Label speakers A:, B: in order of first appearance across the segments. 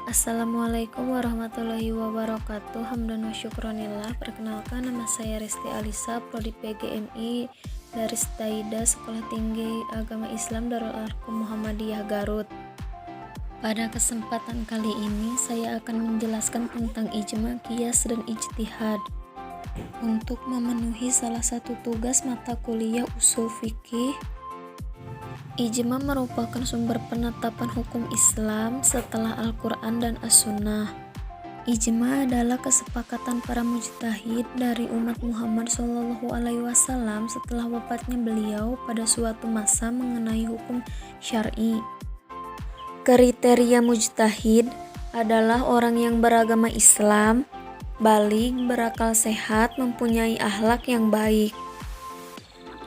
A: Assalamualaikum warahmatullahi wabarakatuh. Hamdan wa syukronillah. Perkenalkan, nama saya Resti Alisa, Prodi PGMI dari Staida, Sekolah Tinggi Agama Islam Darul Arqam Muhammadiyah Garut. Pada kesempatan kali ini saya akan menjelaskan tentang ijma, qiyas, dan ijtihad. Untuk memenuhi salah satu tugas mata kuliah usul fikih, ijma merupakan sumber penetapan hukum Islam setelah Al-Quran dan As-Sunnah. Ijma adalah kesepakatan para mujtahid dari umat Muhammad SAW setelah wafatnya beliau pada suatu masa mengenai hukum syar'i. Kriteria mujtahid adalah orang yang beragama Islam, baligh, berakal sehat, mempunyai akhlak yang baik.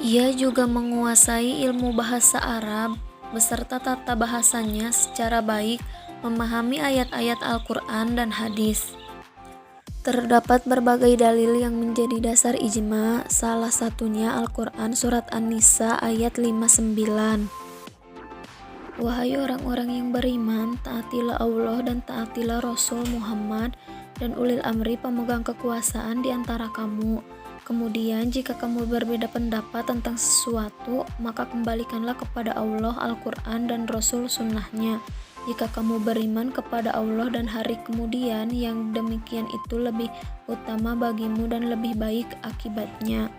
A: Ia juga menguasai ilmu bahasa Arab beserta tata bahasanya secara baik, memahami ayat-ayat Al-Quran dan hadis. Terdapat berbagai dalil yang menjadi dasar ijma, salah satunya Al-Quran surat An-Nisa ayat 59. Wahai orang-orang yang beriman, taatilah Allah dan taatilah Rasul Muhammad dan ulil amri pemegang kekuasaan di antara kamu. Kemudian jika kamu berbeda pendapat tentang sesuatu, maka kembalikanlah kepada Allah Al-Quran dan Rasul Sunnahnya. Jika kamu beriman kepada Allah dan hari kemudian, yang demikian itu lebih utama bagimu dan lebih baik akibatnya.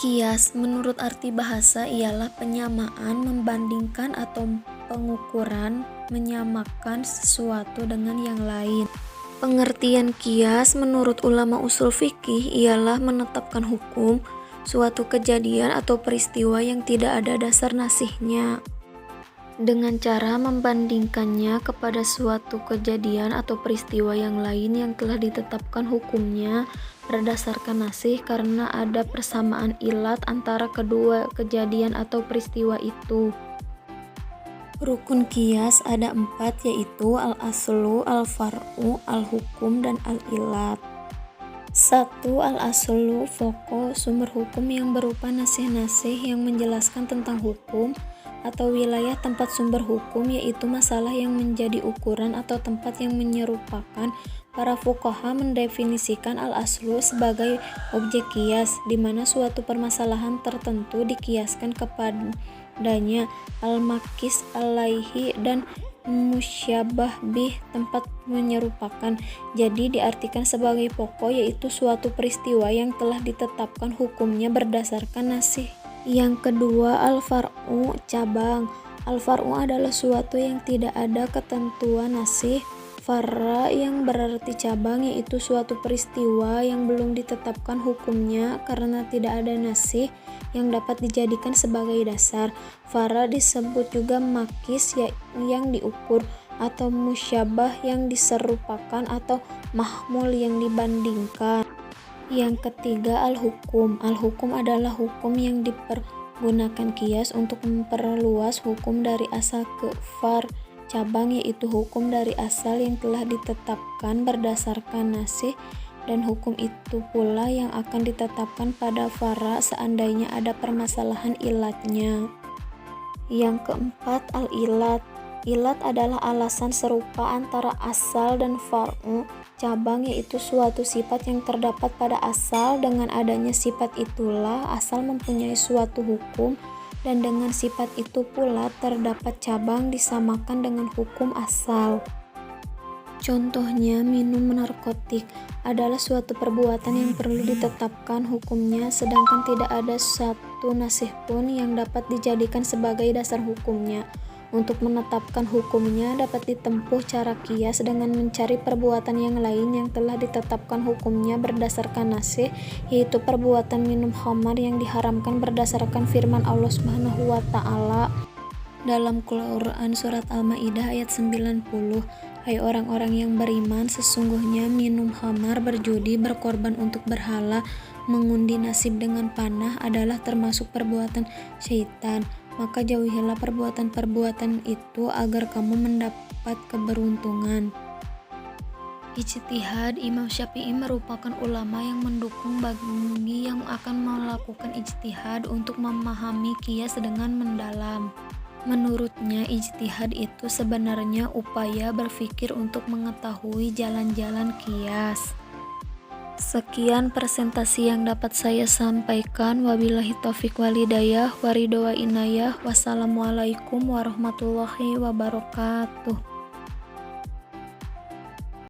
A: Qiyas menurut arti bahasa ialah penyamaan, membandingkan atau pengukuran, menyamakan sesuatu dengan yang lain. Pengertian qiyas menurut ulama usul fikih ialah menetapkan hukum suatu kejadian atau peristiwa yang tidak ada dasar nasihnya dengan cara membandingkannya kepada suatu kejadian atau peristiwa yang lain yang telah ditetapkan hukumnya berdasarkan nasih karena ada persamaan ilat antara kedua kejadian atau peristiwa itu. Rukun qiyas ada 4, yaitu al-aslu, al-far'u, al-hukum, dan al-ilat. 1. Al-aslu, pokok sumber hukum yang berupa nasih-nasih yang menjelaskan tentang hukum atau wilayah tempat sumber hukum, yaitu masalah yang menjadi ukuran atau tempat yang menyerupakan. Para fuqaha mendefinisikan al-aslu sebagai objek qiyas, di mana suatu permasalahan tertentu dikiaskan kepadanya, al-makis alaihi dan musyabah bih, tempat menyerupakan. Jadi diartikan sebagai pokok, yaitu suatu peristiwa yang telah ditetapkan hukumnya berdasarkan nasih. Yang kedua, al-far'u, cabang. Al-far'u adalah suatu yang tidak ada ketentuan nasih. Far'a yang berarti cabang, yaitu suatu peristiwa yang belum ditetapkan hukumnya karena tidak ada nasih yang dapat dijadikan sebagai dasar. Far'a disebut juga makis yang diukur, atau musyabah yang diserupakan, atau mahmul yang dibandingkan. Yang ketiga, al-hukum. Al-hukum adalah hukum yang dipergunakan qiyas untuk memperluas hukum dari asal ke far'. Cabang yaitu hukum dari asal yang telah ditetapkan berdasarkan nasih, dan hukum itu pula yang akan ditetapkan pada fara' seandainya ada permasalahan ilatnya. Yang keempat, al-ilat. Ilat adalah alasan serupa antara asal dan far'u. Cabang yaitu suatu sifat yang terdapat pada asal, dengan adanya sifat itulah asal mempunyai suatu hukum, dan dengan sifat itu pula terdapat cabang disamakan dengan hukum asal. Contohnya, minum narkotik adalah suatu perbuatan yang perlu ditetapkan hukumnya, sedangkan tidak ada satu nasih pun yang dapat dijadikan sebagai dasar hukumnya. Untuk menetapkan hukumnya dapat ditempuh cara qiyas dengan mencari perbuatan yang lain yang telah ditetapkan hukumnya berdasarkan nasih, yaitu perbuatan minum khamar yang diharamkan berdasarkan firman Allah Subhanahu wa Ta'ala dalam Quran surat Al-Maidah ayat 90. Hai orang-orang yang beriman, sesungguhnya minum khamar, berjudi, berkorban untuk berhala, mengundi nasib dengan panah adalah termasuk perbuatan syaitan. Maka jauhilah perbuatan-perbuatan itu agar kamu mendapat keberuntungan. Ijtihad. Imam Syafi'i merupakan ulama yang mendukung bagi yang akan melakukan ijtihad untuk memahami qiyas dengan mendalam. Menurutnya, ijtihad itu sebenarnya upaya berpikir untuk mengetahui jalan-jalan qiyas. Sekian presentasi yang dapat saya sampaikan. Wabillahi taufik walhidayah, waridho wa inayah. Wassalamualaikum warahmatullahi wabarakatuh.